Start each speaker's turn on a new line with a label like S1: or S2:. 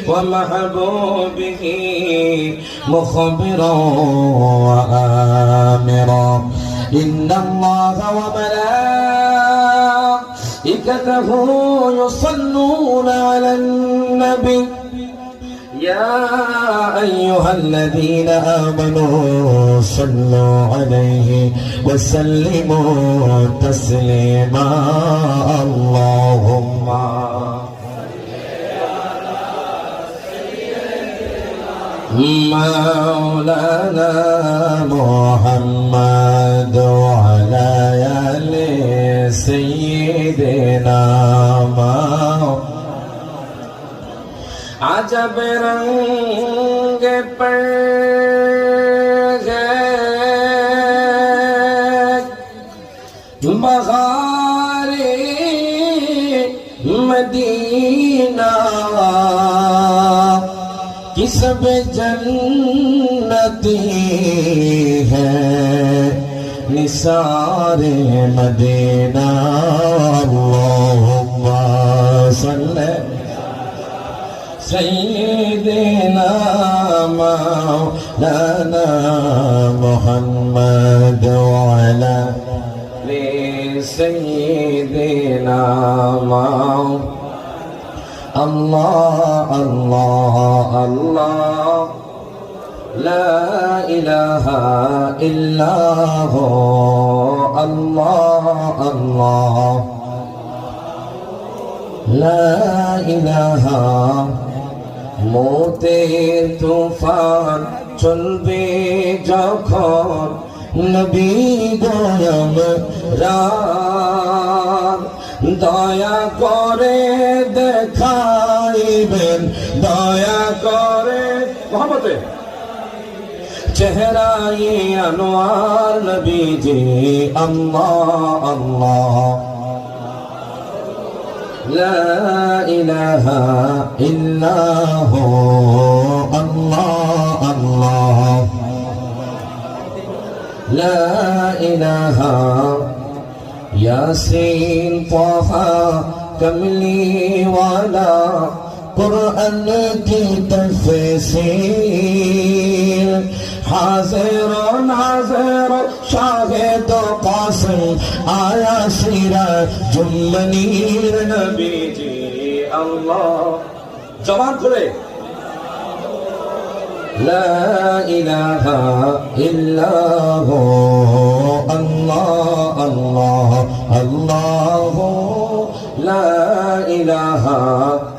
S1: ومحبوبه مخبرا وآمرا إن الله وملائكته يصلون على النبي يا أيها الذين آمنوا صلوا عليه وسلموا تسليما اللهم مولانا محمد وعلى آل سيدنا अजब रंग पर बहारे मदीना कि सब जन्नती है निसारे मदीना अल्लाहुम्मा सल्ली सय्यिदना मौलाना मुहम्मद वअला आलि सय्यिदना अल्लाह अल्लाह अल्लाह ला इलाहा इल्ला हु अल्लाह अल्लाह ला इलाहा মতের তুফান চলবে যখন নবী দয়াম রাত দয়া করে দেখাইবেন দয়া করে মোহাম্মদে চেহারায়ে আনোয়ার নবীজি আল্লাহ আল্লাহ لا إله إلا هو الله الله لا إله ياسين طه كملي ولا قرآن کی تفسیر حاضر ناظر شاهد قاسم آیا سیرت منیر نبی جی اللہ جوان کھلے لا الہ الا ہو اللہ اللہ اللہ لا الہ